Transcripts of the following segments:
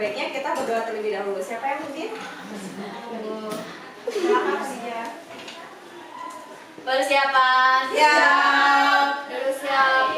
Baiknya kita berdoa terlebih dahulu. Siapa yang mungkin? Silakan saja. Persiapan. Siap. Terus siap.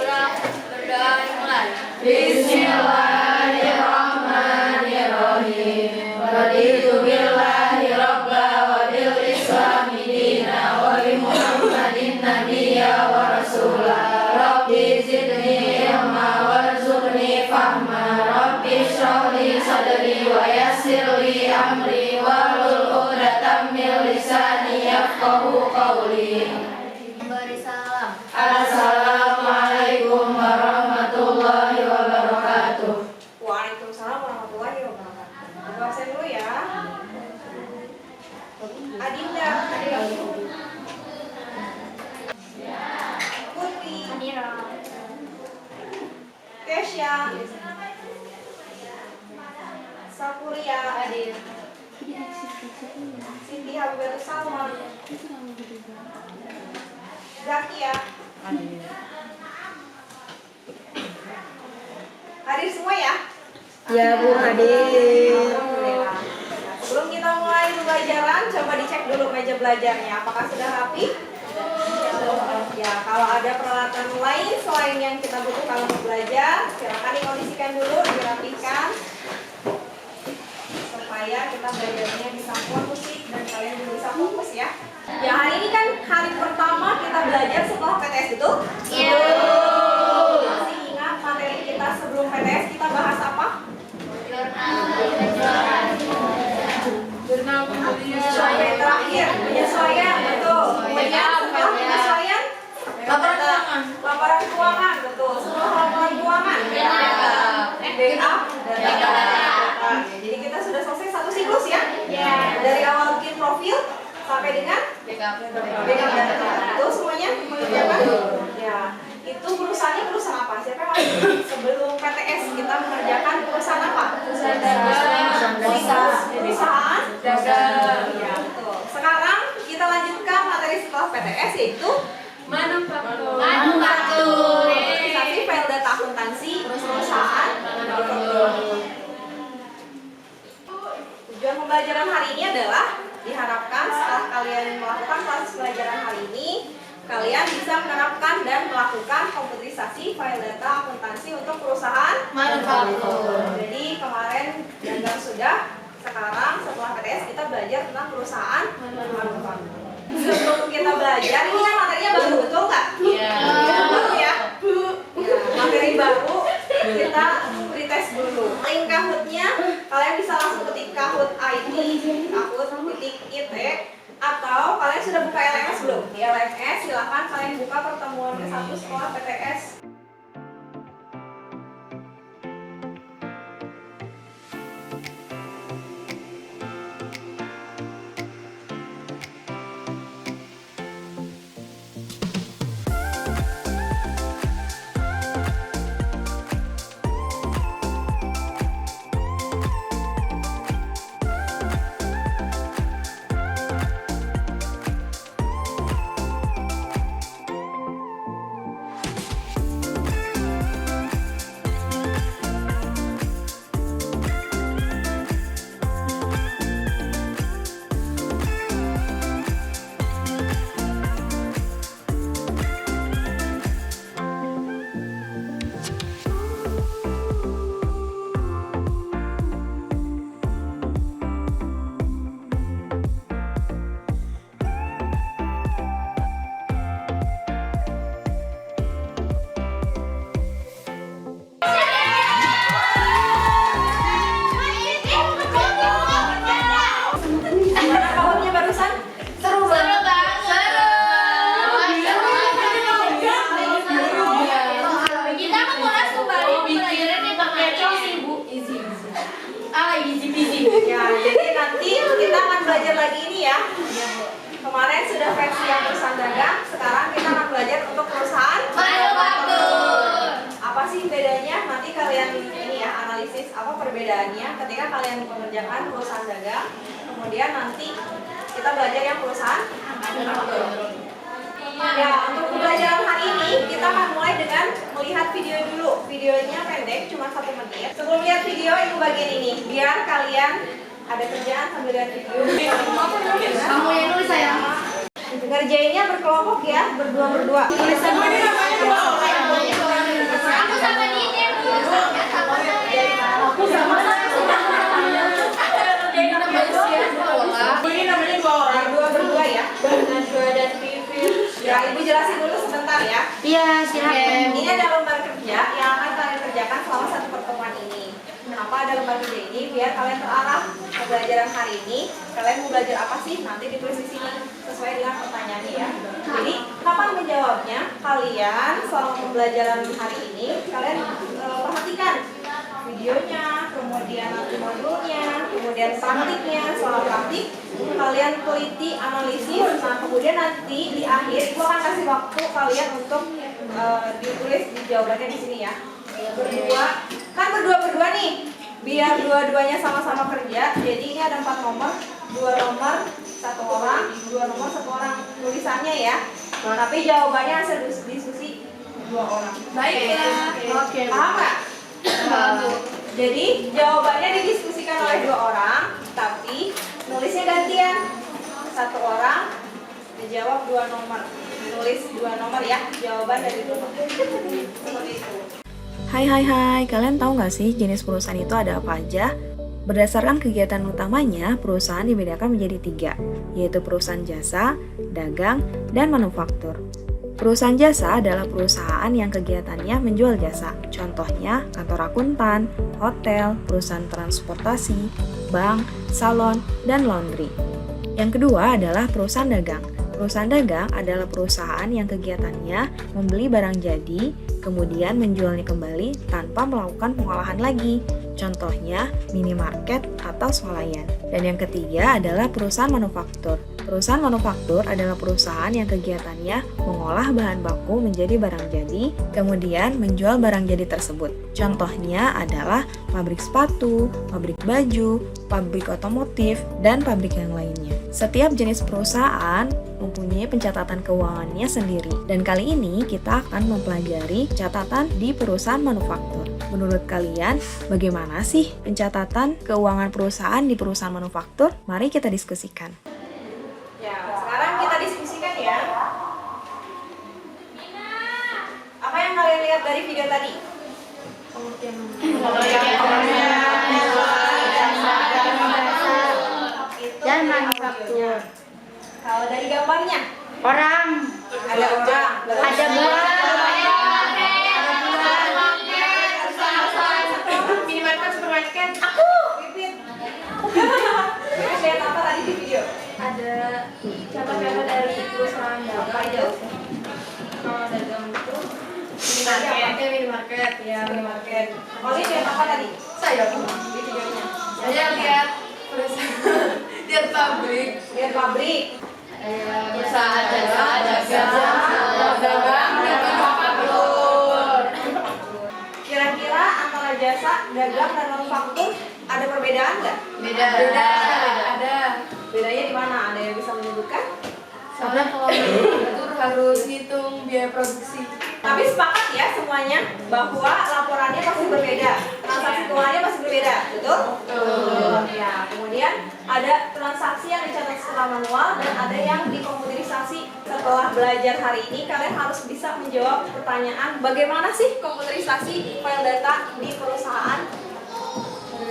Berdoa dimulai. Bismillahirrahmanirrahim. Raditu billahi rabba wa bil islami dina wa bi Muhammadin nabiyya wa rasula. Rabbi zidni ilma warzuqni fahma. Rabbi shrah li sadri wa yassir li amri wahlul 'uqdatam min lisani yafqahu qawli. Beri salam. Assalamualaikum warahmatullahi wabarakatuh. Waalaikumsalam warahmatullahi wabarakatuh. Doa saya dulu ya. Adinda, Putri, Kesya, Sapuria, Siti Habibatus Salma, Zakia. Hadir semua ya? Ya Bu, hadir. Alhamdulillah. Sebelum kita mulai pembelajaran, coba dicek dulu meja belajarnya. Apakah sudah rapi? Ya, kalau ada peralatan lain selain yang kita butuhkan untuk belajar, silakan dikondisikan dulu, dirapikan, supaya kita belajarnya bisa kondusif dan kalian juga bisa fokus ya. Ya, hari ini kan hari pertama kita belajar setelah PTS itu. Iya. Masih ingat materi kita sebelum PTS kita bahas apa? Penyesuaian terakhir, penyesuaian, betul. Kemudian setelah penyesuaian, laporan keuangan, betul. Setelah laporan keuangan, backup, dan data. Jadi kita sudah selesai satu siklus ya. Dari awal bikin profil sampai dengan backup data. Itu semuanya mengerjakan? Ya. Itu perusahaannya perusahaan apa? Siapa yang masih sebelum PTS kita mengerjakan perusahaan apa? Perusahaan dagang. Ya, betul. Sekarang kita lanjutkan materi setelah PTS yaitu Manufaktur. Organisasi file data akuntansi perusahaan manufaktur. Tujuan pembelajaran hari ini adalah diharapkan setelah kalian melakukan proses pembelajaran hari ini, kalian bisa menerapkan dan melakukan komputerisasi file data akuntansi untuk perusahaan Manufaktur. Jadi kemarin dagang sudah, sekarang setelah PTS kita belajar tentang perusahaan manufaktur. Sebelum kita belajar, ini kan materinya baru, betul nggak? Iya. Baru ya? Materi baru, kita pretest dulu. Link Kahoot-nya, kalian bisa langsung ketik Kahoot ID, Kahoot.it, atau kalian sudah buka LMS belum? Di LMS silahkan kalian buka pertemuan ke-1 sekolah PTS. Gimana Kahoot-nya barusan? Seru banget. Kita kan mau langsung balik pelajarannya pakai sih Bu. Easy peasy. Ya, jadi nanti kita akan belajar lagi ini ya. Kemarin sudah versi yang perusahaan dagang, sekarang kita akan belajar untuk perusahaan Manufaktur. Apa sih bedanya? Nanti kalian ini ya analisis apa perbedaannya ketika kalian mengerjakan perusahaan dagang, kemudian nanti kita belajar yang perusahaan manufaktur. Ya, untuk pembelajaran hari ini kita akan mulai dengan melihat video dulu. Videonya pendek, cuma 1 menit. Sebelum lihat video, itu bagian ini. biar kalian ada kerjaan sambil lihat video. Kamu yang nulis saya. Ngerjainnya berkelompok ya, berdua-berdua. Tulisan ini namanya dua orang. Aku sama dia. Aku sama Ini namanya dua orang. berdua ya. Najwa dan Vivin. Ya, Ibu jelasin dulu sebentar ya. Iya, silakan. Ini ada lembar kerja yang akan kalian kerjakan selama satu pertemuan ini. Kenapa ada lembar kerja ini? Biar kalian terarah pembelajaran hari ini. Kalian mau belajar apa sih? Nanti ditulis di sini sesuai dengan pertanyaannya ya. Jadi, kapan menjawabnya? Kalian selama pembelajaran hari ini, kalian perhatikan videonya, kemudian nanti modulnya, kemudian praktiknya. Soal praktik, kalian teliti, analisis. Nah, kemudian nanti di akhir, Ibu akan kasih waktu kalian untuk ditulis di jawabannya di sini ya. Berdua, kan berdua-berdua nih. Biar dua-duanya sama-sama kerja. Jadi ini ada 4 nomor, 2 nomor, 1 orang, 2 nomor, 1 orang tulisannya ya. Tapi jawabannya hasil diskusi 2 orang. Baik ya. Oke. Paham nggak? Jadi jawabannya didiskusikan oleh 2 orang, tapi nulisnya gantian. 1 orang menjawab 2 nomor, nulis 2 nomor ya, jawaban dari 2 nomor. Seperti itu. Hai, kalian tahu nggak sih jenis perusahaan itu ada apa aja? Berdasarkan kegiatan utamanya, perusahaan dibedakan menjadi 3, yaitu perusahaan jasa, dagang, dan manufaktur. Perusahaan jasa adalah perusahaan yang kegiatannya menjual jasa. Contohnya, kantor akuntan, hotel, perusahaan transportasi, bank, salon, dan laundry. Yang kedua adalah perusahaan dagang. Perusahaan dagang adalah perusahaan yang kegiatannya membeli barang jadi, kemudian menjualnya kembali tanpa melakukan pengolahan lagi. Contohnya, minimarket atau swalayan. Dan yang ketiga adalah perusahaan manufaktur. Perusahaan manufaktur adalah perusahaan yang kegiatannya mengolah bahan baku menjadi barang jadi, kemudian menjual barang jadi tersebut. Contohnya adalah pabrik sepatu, pabrik baju, pabrik otomotif, dan pabrik yang lainnya. Setiap jenis perusahaan mempunyai pencatatan keuangannya sendiri. Dan kali ini kita akan mempelajari catatan di perusahaan manufaktur. Menurut kalian, bagaimana sih pencatatan keuangan perusahaan di perusahaan manufaktur? Mari kita diskusikan. Ya, sekarang kita diskusikan ya. Apa yang kalian lihat dari video tadi? Dan manufaktur. Kalau dari gambarnya, Orang, ada orang, ada buah, Minimarket, supermarket. Pipit. Pipit lihat apa tadi di video? Ada contoh-contoh dari perusahaan Apa aja? Kalau dagang itu Minimarket. minimarket ya. Minimarket. Oli lihat apa tadi? Saya Di videonya. saya lihat perusahaan, lihat pabrik, Lihat pabrik. perusahaan jasa, dagang, dan manufaktur. Kira-kira antara jasa, dagang, dan manufaktur ada perbedaan nggak? Beda. Ada. Bedanya di mana? Ada yang bisa menyebutkan? Soalnya kalau manufaktur harus ngitung biaya produksi. Tapi sepakat ya semuanya bahwa laporannya pasti berbeda, transaksi keuangannya pasti berbeda, betul? Ya, kemudian ada transaksi yang dicatat secara manual dan ada yang dikomputerisasi. Setelah belajar hari ini, kalian harus bisa menjawab pertanyaan bagaimana sih komputerisasi file data di perusahaan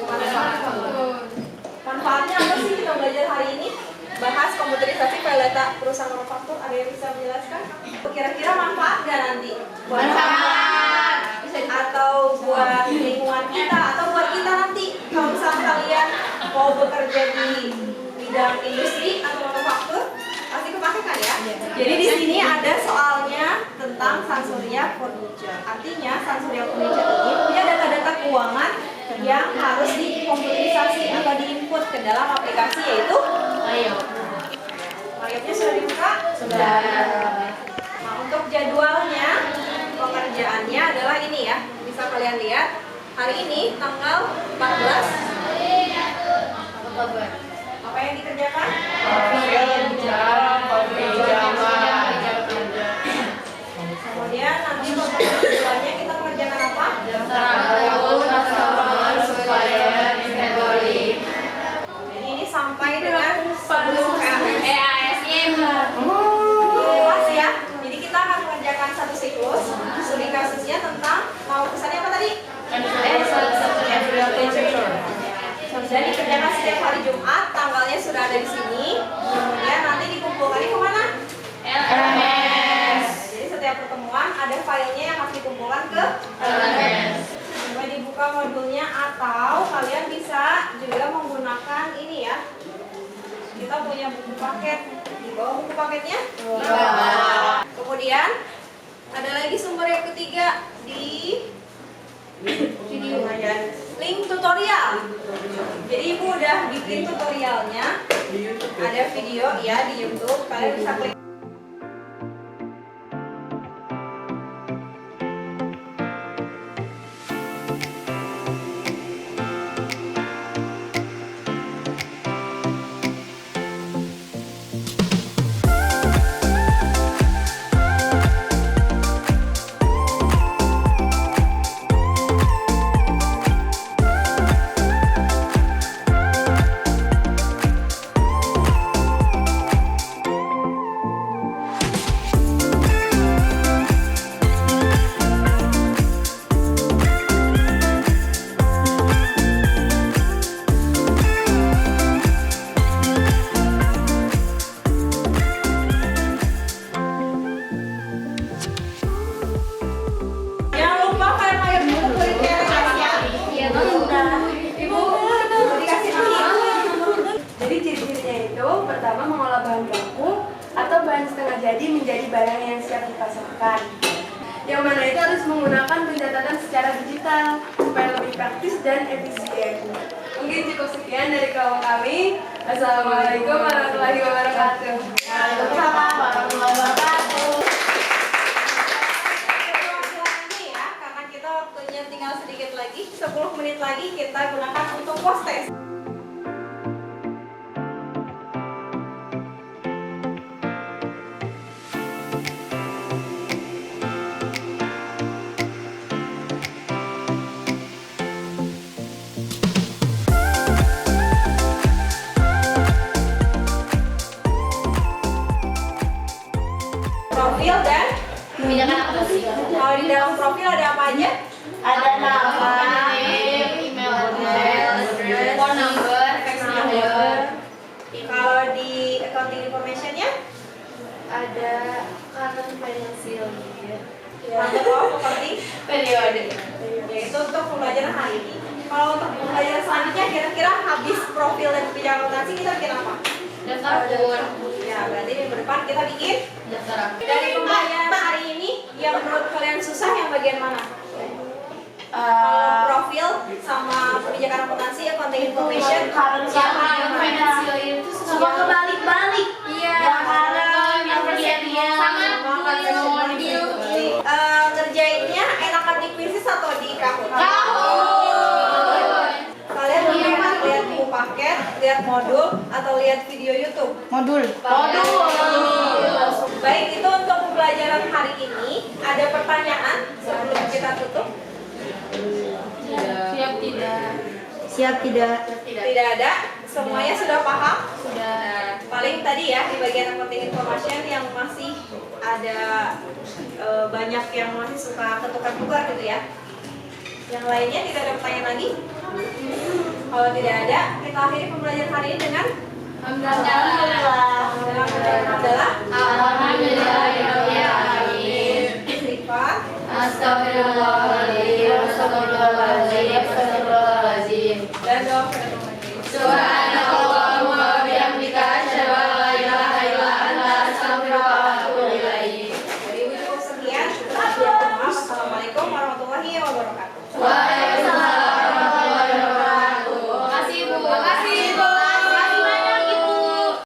manufaktur. Manfaatnya apa sih kita belajar hari ini? Bahas komputerisasi file data perusahaan manufaktur. Ada yang bisa menjelaskan? Kira-kira manfaat nggak nanti? Manfaat. Atau buat lingkungan kita atau buat kita nanti kalau misalnya kalian mau bekerja di bidang industri atau manufaktur pasti kepake kan ya? Jadi di sini ada soalnya tentang Sansuriya Furniture. Artinya Sansuriya Furniture ini punya data-data keuangan yang harus dikomputerisasi atau diinput ke dalam aplikasi yaitu Layupnya sudah dibuka? Sudah. Nah, untuk jadwalnya pekerjaannya adalah ini ya. Bisa kalian lihat hari ini tanggal 14. Apa yang dikerjakan? Kemudian nanti pekerjaannya kita mengerjakan apa? Supaya pesannya apa tadi? Dan dikerjakan setiap hari Jumat, tanggalnya sudah ada di sini. Kemudian nanti dikumpulkannya kemana? LMS. Jadi setiap pertemuan ada filenya yang harus dikumpulkan ke LMS. Coba dibuka modulnya atau kalian bisa juga menggunakan ini ya. Kita punya buku paket. Di bawah buku paketnya? Kemudian ada lagi sumber yang ketiga di video link tutorial. Jadi ibu udah bikin tutorialnya. Ada video ya di YouTube. Kalian bisa klik. Jangan lupa kalian bayar buku kulit ya. Iya, udah. Ibu dikasih lagi. Jadi ciri-cirinya itu pertama mengolah bahan baku atau bahan setengah jadi menjadi barang yang siap dipasarkan. Yang mana itu harus menggunakan pencatatan secara digital supaya lebih praktis dan efisien. Mungkin cukup sekian dari kelompok kami. Assalamualaikum warahmatullahi wabarakatuh. Waalaikumsalam warahmatullahi wabarakatuh. Ini ya, karena kita waktunya tinggal sedikit lagi, 10 menit lagi kita gunakan untuk post test. Profil dan Kebijakan apa sih? kalau di dalam profil ada apa aja? Ada nama, Email address, phone number, fax number. Kalau di accounting information-nya Ada current financial year. number of accounting Periode. yaitu untuk pembelajaran hari ini. Kalau untuk pembelajaran selanjutnya kira-kira habis profil dan kebijakan akuntansi kita bikin apa? Daftar akun. Ya, berarti minggu depan kita bikin Daftar akun. dari pembelajaran hari ini yang menurut kalian susah yang bagian mana? Kalau profil sama kebijakan akuntansi, accounting information, current Financial year itu Suka kebalik-balik. Iya. Yang persiapnya Sama modul. Ngerjainnya enakan di quizzes atau di Kahoot? Kalian lebih enak lihat buku paket, lihat modul, atau lihat video YouTube? Modul. Baik, itu untuk pembelajaran hari ini. Ada pertanyaan sebelum kita tutup? Siap tidak? Siap tidak? Tidak ada. Semuanya sudah paham? Sudah. Paling tadi ya di bagian accounting information yang masih ada banyak yang masih suka ketukar-tukar gitu ya. Yang lainnya tidak ada pertanyaan lagi? Kalau tidak ada, kita akhiri pembelajaran hari ini dengan Alhamdulillah. adalah Alhamdulillahirobbilalamin. istighfar. Astagfirullahaladzim. Astagfirullahaladzim. Astagfirullahaladzim. Dan doa kepada Tuhan. Doa